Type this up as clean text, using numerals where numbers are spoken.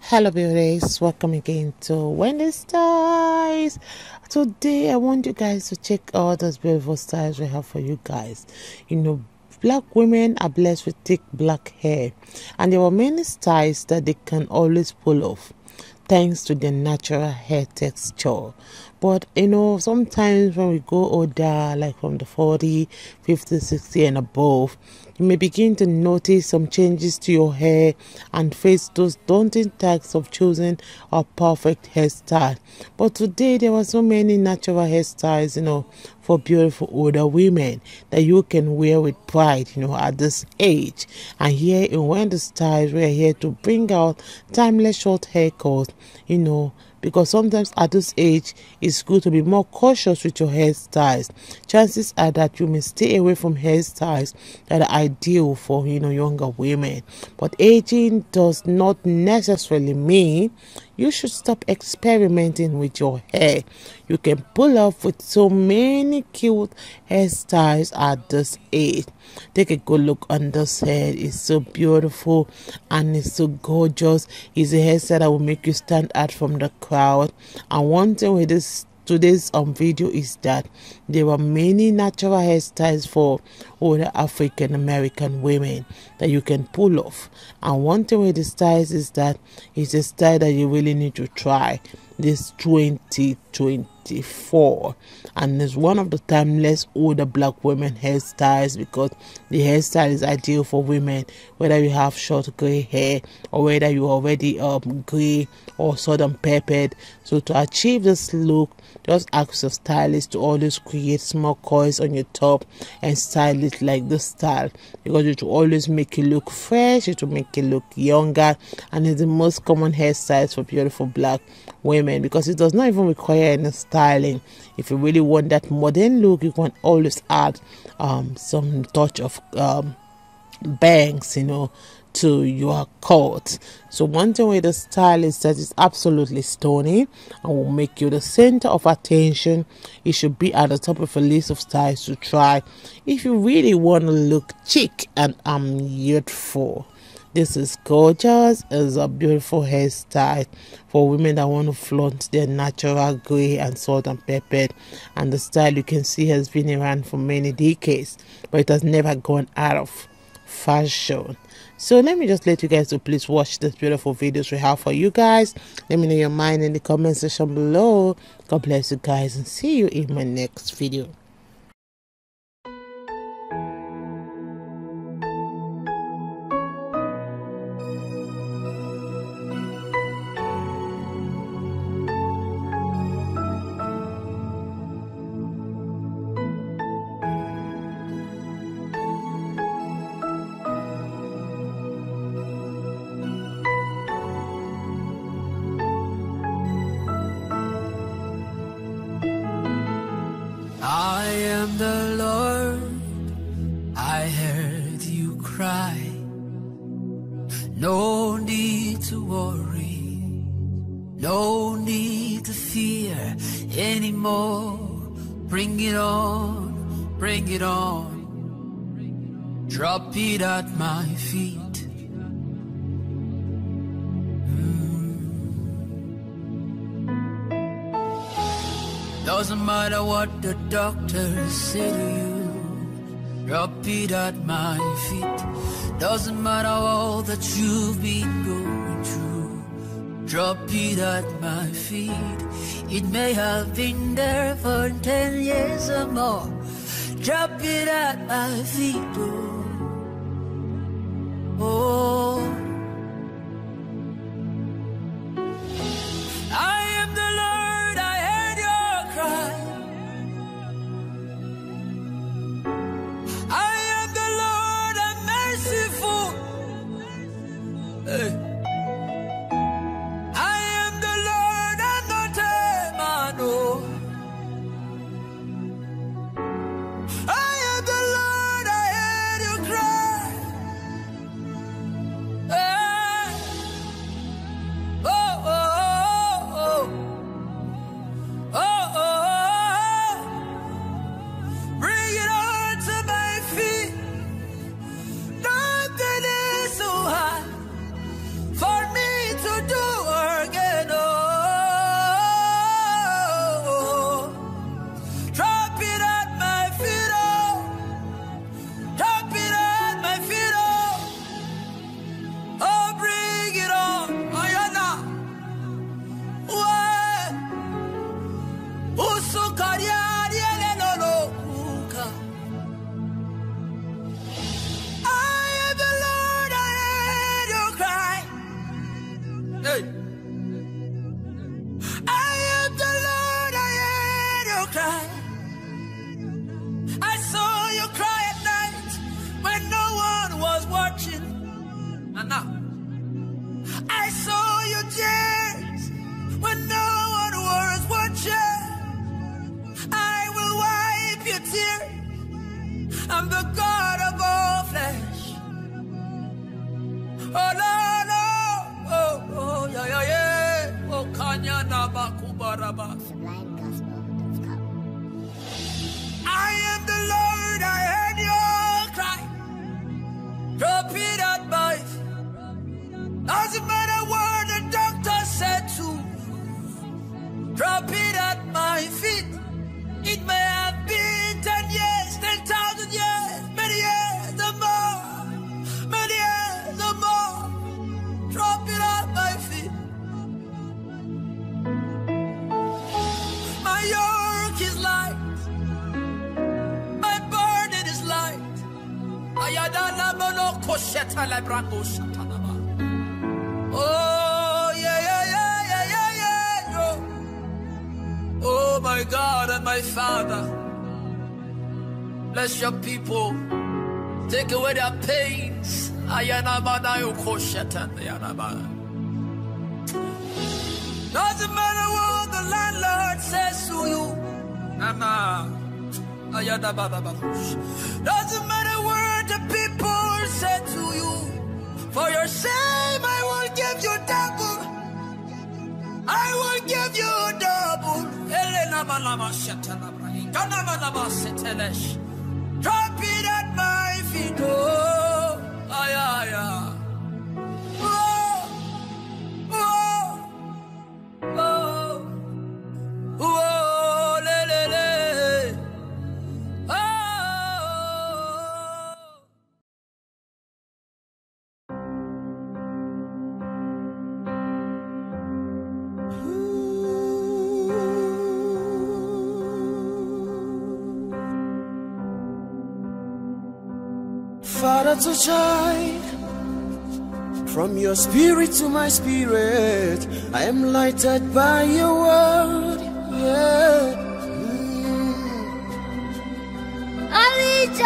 Hello beauties, welcome again to Wendy Styles. Today I want you guys to check out those beautiful styles we have for you guys. Black women are blessed with thick black hair, and there are many styles that they can always pull off thanks to their natural hair texture. But sometimes when we go older, like from the 40, 50, 60 and above, you may begin to notice some changes to your hair and face those daunting tasks of choosing a perfect hairstyle. But today there are so many natural hairstyles, for beautiful older women that you can wear with pride, at this age. And here in Wendy Styles, we are here to bring out timeless short haircuts, because sometimes at this age it's good to be more cautious with your hairstyles. Chances are that you may stay away from hairstyles that are ideal for younger women. But aging does not necessarily mean you should stop experimenting with your hair. You can pull off with so many cute hairstyles at this age. Take a good look on this hair. It's so beautiful and it's so gorgeous. It's a hairstyle that will make you stand out from the crowd. And one thing with today's video is that there are many natural hairstyles for older African American women that you can pull off. And one thing with the styles is that it's a style that you really need to try this 2024, and it's one of the timeless older black women hairstyles, because the hairstyle is ideal for women whether you have short gray hair or whether you already gray or sudden peppered. So to achieve this look, just ask your stylist to always create small coils on your top and style it like this style, because it will always make you look fresh, it will make you look younger, and it's the most common hairstyles for beautiful black women, because it does not even require any styling. If you really want that modern look, you can always add some touch of bangs, to your coat. So one thing with the style is that it's absolutely stunning and will make you the center of attention. It should be at the top of a list of styles to try if you really want to look chic and youthful. This is gorgeous. It's a beautiful hairstyle for women that want to flaunt their natural gray and salt and pepper. And the style, you can see, has been around for many decades, but it has never gone out of fashion. So let me just let you guys to please watch this beautiful videos we have for you guys. Let me know your mind in the comment section below. God bless you guys, and see you in my next video. I am the Lord, I heard you cry. No need to worry, no need to fear anymore. Bring it on, bring it on. Drop it at my feet. Doesn't matter what the doctors say to you, drop it at my feet. Doesn't matter all that you've been going through, drop it at my feet. It may have been there for 10 years or more, drop it at my feet. Oh, I am the Lord, I heard your cry. I am the Lord, I'm merciful. Hey. I am the Lord, I'm not a man. Oh. I am the Lord, I heard you Oh, yeah. Oh, my God and my Father, bless your people. Take away their pains. Doesn't matter what the landlord says to you. Doesn't matter what the people say to you. For your shame, I will give you double. I will give you double. Drop it at my feet. Oh, Father to child, from your spirit to my spirit, I am lighted by your word.